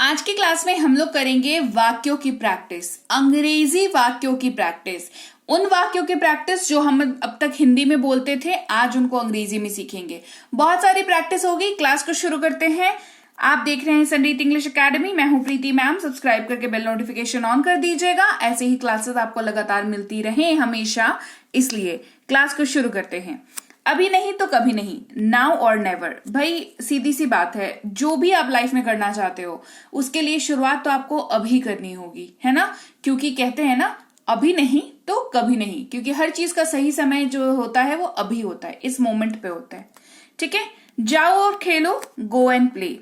आज की क्लास में हम लोग करेंगे वाक्यों की प्रैक्टिस, अंग्रेजी वाक्यों की प्रैक्टिस। उन वाक्यों की प्रैक्टिस जो हम अब तक हिंदी में बोलते थे, आज उनको अंग्रेजी में सीखेंगे। बहुत सारी प्रैक्टिस होगी। क्लास को शुरू करते हैं। आप देख रहे हैं संरीत इंग्लिश एकेडमी। मैं हूं प्रीति मैम। सब्सक्राइब करके बेल नोटिफिकेशन ऑन कर दीजिएगा। ऐसे ही क्लासेस आपको लगातार मिलती रहे हमेशा, इसलिए क्लास को शुरू करते हैं। अभी नहीं तो कभी नहीं, नाउ और नेवर। भाई सीधी सी बात है, जो भी आप लाइफ में करना चाहते हो उसके लिए शुरुआत तो आपको अभी करनी होगी, है ना। क्योंकि कहते हैं ना, अभी नहीं तो कभी नहीं, क्योंकि हर चीज का सही समय जो होता है वो अभी होता है, इस मोमेंट पे होता है। ठीक है, जाओ और खेलो, गो एंड प्ले।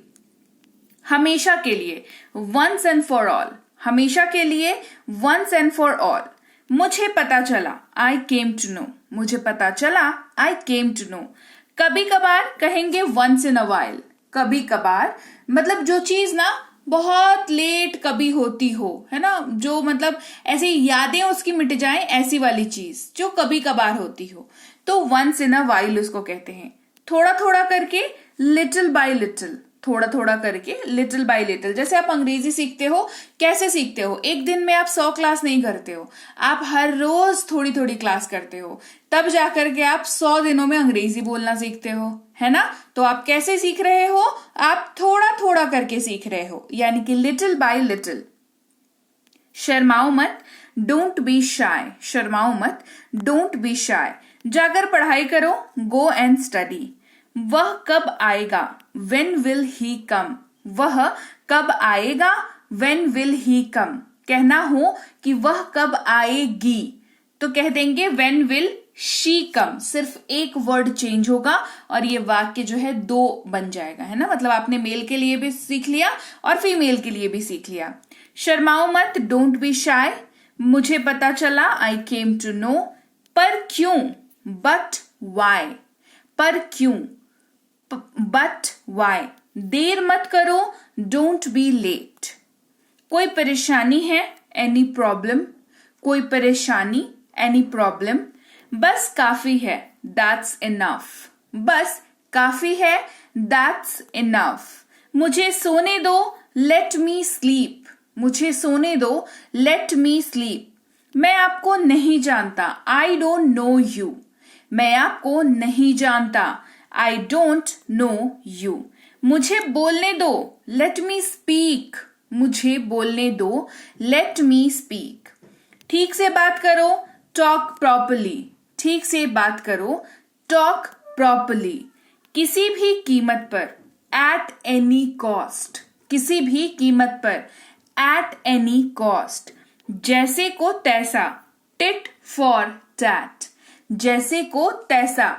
हमेशा के लिए, वंस एंड फॉर ऑल। हमेशा के लिए, वंस एंड फॉर ऑल। मुझे पता चला, आई केम टू नो। मुझे पता चला, आई केम टू नो। कभी कभार कहेंगे वंस इन अ वाइल। कभी कभार मतलब जो चीज ना बहुत लेट कभी होती हो, है ना, जो मतलब ऐसी यादें उसकी मिट जाएं, ऐसी वाली चीज जो कभी कभार होती हो, तो वंस इन अ वाइल उसको कहते हैं। थोड़ा थोड़ा करके, लिटिल बाय लिटिल। थोड़ा थोड़ा करके, लिटिल बाय लिटिल। जैसे आप अंग्रेजी सीखते हो, कैसे सीखते हो? एक दिन में आप 100 क्लास नहीं करते हो, आप हर रोज थोड़ी थोड़ी क्लास करते हो, तब जाकर के आप 100 दिनों में अंग्रेजी बोलना सीखते हो, है ना। तो आप कैसे सीख रहे हो? आप थोड़ा थोड़ा करके सीख रहे हो, यानी कि लिटिल बाय लिटिल। शर्माओ मत, डोंट बी शाय। शर्माओ मत, डोंट बी शाय। जाकर पढ़ाई करो, गो एंड स्टडी। वह कब आएगा, when will he come। वह कब आएगा, when will he come। कहना हो कि वह कब आएगी तो कह देंगे when will she come। सिर्फ एक वर्ड चेंज होगा और ये वाक्य जो है 2 बन जाएगा, है ना। मतलब आपने मेल के लिए भी सीख लिया और फीमेल के लिए भी सीख लिया। शर्माओ मत, डोंट बी शाय। मुझे पता चला, आई केम टू नो। पर क्यों, बट वाई। पर क्यों, बट वाई। देर मत करो, डोंट बी लेट। कोई परेशानी है, एनी प्रॉब्लम। कोई परेशानी, एनी प्रॉब्लम। बस काफी है, दैट्स इनफ। बस काफी है, दैट्स इनफ। मुझे सोने दो, लेट मी स्लीप। मुझे सोने दो, लेट मी स्लीप। मैं आपको नहीं जानता, आई डोंट नो यू। मैं आपको नहीं जानता, I don't know you। मुझे बोलने दो, let me speak। मुझे बोलने दो, let me speak। ठीक से बात करो, talk properly। ठीक से बात करो, talk properly। किसी भी कीमत पर, at any cost। किसी भी कीमत पर, at any cost। जैसे को तैसा, tit for tat। जैसे को तैसा,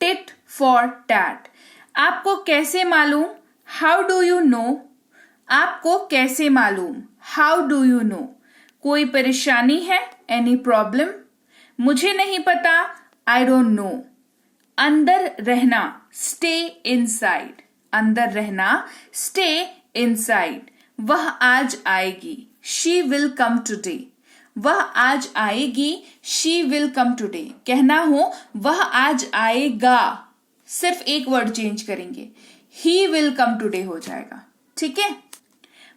tit for tat। आपको कैसे मालूम, हाउ डू यू नो। आपको कैसे मालूम, हाउ डू यू नो। कोई परेशानी है, एनी प्रॉब्लम। मुझे नहीं पता, आई डोंट नो। अंदर रहना, स्टे इनसाइड। अंदर रहना, स्टे इनसाइड। वह आज आएगी, शी विल कम टुडे। वह आज आएगी, शी विल कम टुडे। कहना हो वह आज आएगा, सिर्फ एक वर्ड चेंज करेंगे, ही विल कम टुडे हो जाएगा। ठीक है।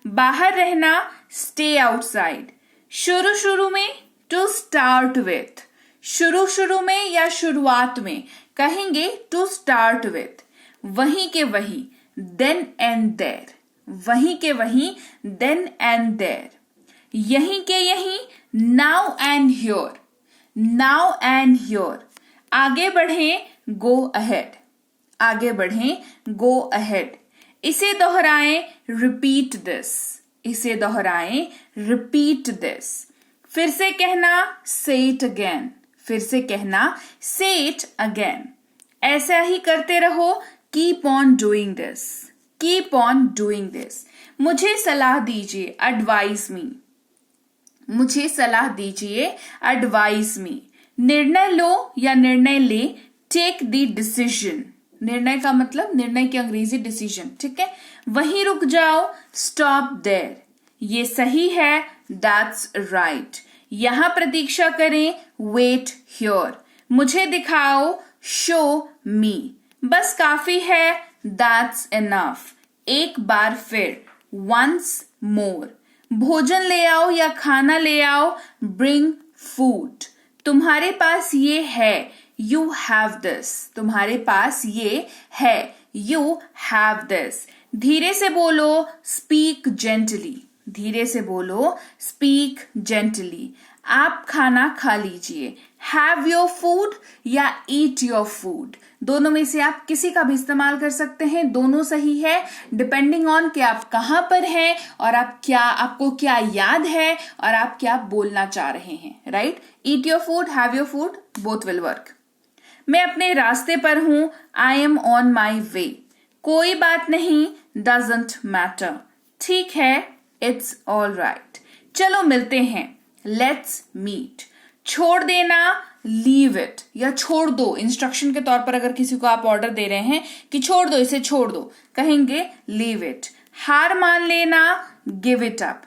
बाहर रहना, स्टे आउटसाइड। शुरू शुरू में, टू स्टार्ट विथ। शुरू शुरू में या शुरुआत में कहेंगे टू स्टार्ट विथ। वहीं के वहीं, देन एंड देयर। वहीं के वहीं, देन एंड देयर। यहीं के यहीं, now and here. Now and here. आगे बढ़ें, गो अहेड। आगे बढ़ें, गो अहेड। इसे दोहराएं, रिपीट दिस। इसे दोहराएं, रिपीट दिस। फिर से कहना, से इट अगेन। फिर से कहना, से इट अगेन। ऐसा ही करते रहो, keep on doing this. Keep on doing this. मुझे सलाह दीजिए, एडवाइस मी। मुझे सलाह दीजिए, एडवाइस मी। निर्णय लो या निर्णय ले, टेक द डिसीजन। निर्णय का मतलब, निर्णय की अंग्रेजी डिसीजन। ठीक है। वहीं रुक जाओ, स्टॉप देयर। ये सही है, दैट्स राइट। यहां प्रतीक्षा करें, वेट हियर। मुझे दिखाओ, शो मी। बस काफी है, दैट्स इनफ। एक बार फिर, once more. भोजन ले आओ या खाना ले आओ, bring food. तुम्हारे पास ये है, you have this. तुम्हारे पास ये है, you have this. धीरे से बोलो, speak gently. धीरे से बोलो, speak gently. आप खाना खा लीजिए, have your food या eat your food. दोनों में से आप किसी का भी इस्तेमाल कर सकते हैं, दोनों सही है, डिपेंडिंग ऑन कि आप कहां पर हैं और आपको क्या याद है और आप क्या बोलना चाह रहे हैं. Right? eat your food, have your food, both will work. मैं अपने रास्ते पर हूं, I am on my way. कोई बात नहीं, doesn't matter. ठीक है, it's all right. चलो मिलते हैं, let's meet. छोड़ देना, leave it, या छोड़ दो. इंस्ट्रक्शन के तौर पर अगर किसी को आप ऑर्डर दे रहे हैं कि छोड़ दो, इसे छोड़ दो, कहेंगे leave it. हार मान लेना, give it up.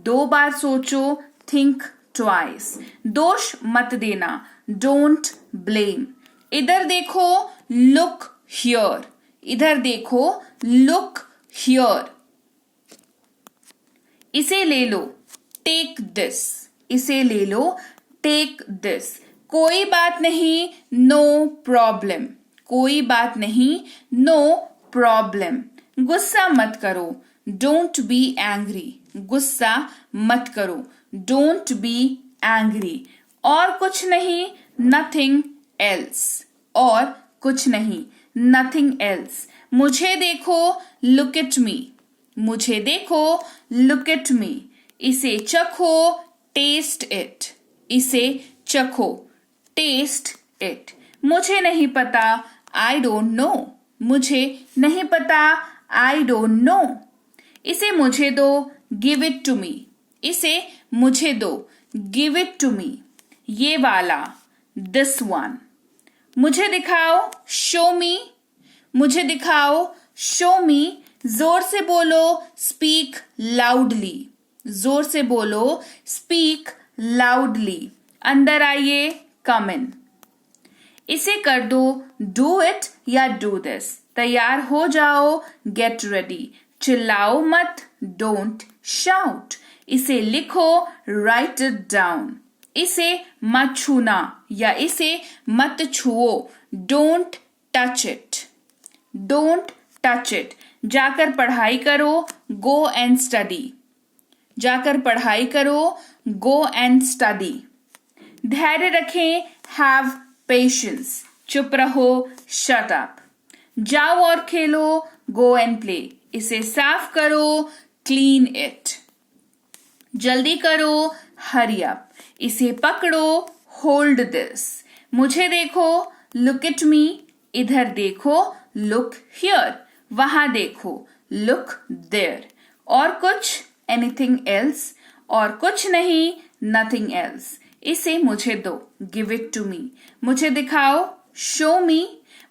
2 बार सोचो, think twice. दोष मत देना, don't blame. इधर देखो, look here. इधर देखो, look here. इसे ले लो, take this. इसे ले लो, take this. कोई बात नहीं, no problem. कोई बात नहीं, no problem. गुस्सा मत करो, don't be angry. गुस्सा मत करो, don't be angry. और कुछ नहीं, nothing else. और कुछ नहीं, nothing else. मुझे देखो, look at me. मुझे देखो, look at me. इसे चखो, taste it. इसे चखो, taste it. मुझे नहीं पता, I don't know. मुझे नहीं पता, I don't know. इसे मुझे दो, give it to me. इसे मुझे दो, give it to me. ये वाला, this one. मुझे दिखाओ, show me. मुझे दिखाओ, show me. जोर से बोलो, speak loudly. जोर से बोलो, speak loudly. अंदर आइए, come in. इसे कर दो, do it या do this. तैयार हो जाओ, get ready. चिल्लाओ मत, don't shout. इसे लिखो, write it down. इसे मत छूना या इसे मत छुओ, don't touch it. Don't touch it. जाकर पढ़ाई करो, go and study. जाकर पढ़ाई करो, go and study. धैर्य रखें, have patience. चुप रहो, shut up. जाओ और खेलो, go and play. इसे साफ करो, clean it. जल्दी करो, hurry up. इसे पकड़ो, hold this. मुझे देखो, look at me. इधर देखो, look here. वहां देखो, look there. और कुछ, anything else. और कुछ नहीं, nothing else. इसे मुझे दो, give it to me. मुझे दिखाओ, show me.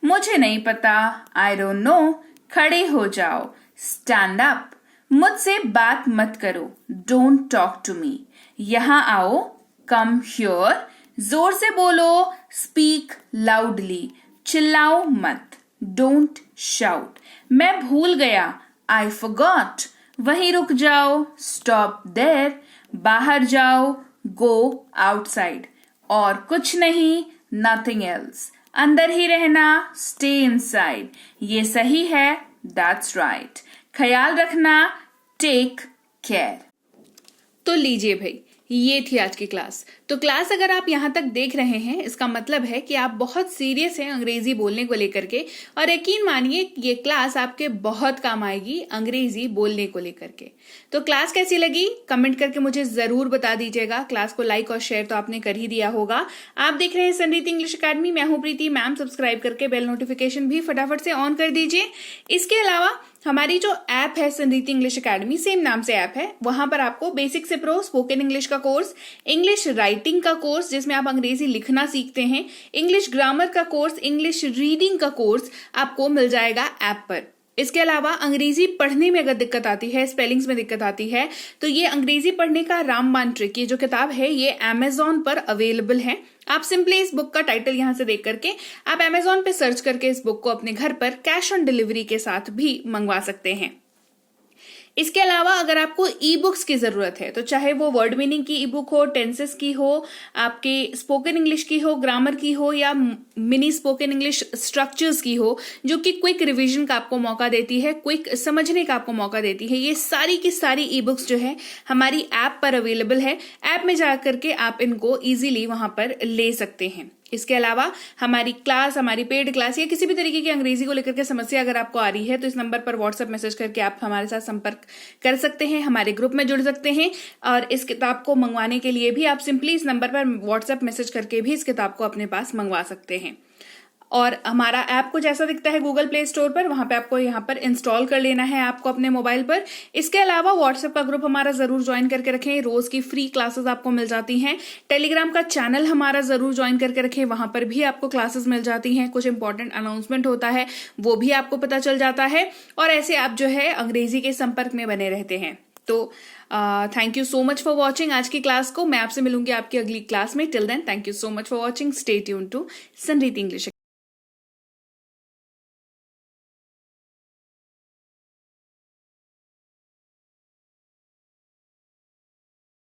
मुझे नहीं पता, I don't know. खड़े हो जाओ, stand up. मुझसे बात मत करो, don't talk to me. यहां आओ, come here. जोर से बोलो, speak loudly. चिल्लाओ मत, don't shout. मैं भूल गया, I forgot. वहीं रुक जाओ, stop there. बाहर जाओ, go outside. और कुछ नहीं, nothing else. अंदर ही रहना, stay inside. ये सही है, that's right. ख्याल रखना, take care. तो लीजिए भाई, ये थी आज की क्लास. तो क्लास अगर आप यहाँ तक देख रहे हैं, इसका मतलब है कि आप बहुत सीरियस हैं अंग्रेजी बोलने को लेकर के. और यकीन मानिए ये क्लास आपके बहुत काम आएगी अंग्रेजी बोलने को लेकर के. तो क्लास कैसी लगी कमेंट करके मुझे जरूर बता दीजिएगा. क्लास को लाइक और शेयर तो आपने कर ही दिया होगा. आप देख रहे हैं संरीति इंग्लिश अकेडमी. मैं हूं प्रीति मैम. सब्सक्राइब करके बेल नोटिफिकेशन भी फटाफट से ऑन कर दीजिए. इसके अलावा हमारी जो ऐप है संरीति इंग्लिश अकेडमी, सेम नाम से ऐप है, वहां पर आपको बेसिक से प्रो स्पोकन इंग्लिश का कोर्स, इंग्लिश राइटिंग का कोर्स जिसमें आप अंग्रेजी लिखना सीखते हैं, इंग्लिश ग्रामर का कोर्स, इंग्लिश रीडिंग का कोर्स आपको मिल जाएगा ऐप पर. इसके अलावा अंग्रेजी पढ़ने में अगर दिक्कत आती है, स्पेलिंग्स में दिक्कत आती है, तो ये अंग्रेजी पढ़ने का रामबाण ट्रिक, ये जो किताब है ये Amazon पर अवेलेबल है. आप सिंपली इस बुक का टाइटल यहां से देख करके आप Amazon पे सर्च करके इस बुक को अपने घर पर कैश ऑन डिलीवरी के साथ भी मंगवा सकते हैं. इसके अलावा अगर आपको ई बुक्स की जरूरत है तो चाहे वो वर्ड मीनिंग की ई बुक हो, टेंसेस की हो, आपके स्पोकन इंग्लिश की हो, ग्रामर की हो, या मिनी स्पोकन इंग्लिश स्ट्रक्चर्स की हो, जो कि क्विक रिवीजन का आपको मौका देती है, क्विक समझने का आपको मौका देती है, ये सारी की सारी ई बुक्स जो है हमारी ऐप पर अवेलेबल है। ऐप में जाकर के आप इनको इजीली वहां पर ले सकते हैं। इसके अलावा हमारी क्लास, हमारी पेड क्लास या किसी भी तरीके की अंग्रेजी को लेकर के समस्या अगर आपको आ रही है तो इस नंबर पर व्हाट्सएप मैसेज करके आप हमारे साथ संपर्क कर सकते हैं, हमारे ग्रुप में जुड़ सकते हैं। और इस किताब को मंगवाने के लिए भी आप सिंपली इस नंबर पर व्हाट्सएप मैसेज करके भी इस किताब को अपने पास मंगवा सकते हैं। और हमारा ऐप कुछ ऐसा दिखता है गूगल प्ले स्टोर पर, वहां पे आपको यहाँ पर इंस्टॉल कर लेना है ऐप को अपने मोबाइल पर। इसके अलावा व्हाट्सएप का ग्रुप हमारा जरूर ज्वाइन करके रखें, रोज की फ्री क्लासेस आपको मिल जाती हैं। टेलीग्राम का चैनल हमारा जरूर ज्वाइन करके रखें, वहां पर भी आपको क्लासेस मिल जाती हैं, कुछ इंपॉर्टेंट अनाउंसमेंट होता है वो भी आपको पता चल जाता है, और ऐसे आप जो है अंग्रेजी के संपर्क में बने रहते हैं। तो thank you so much for watching आज की क्लास को। मैं आपसे मिलूंगी आपकी अगली क्लास में। Till then thank you so much for watching. Stay tune to Sanriti English.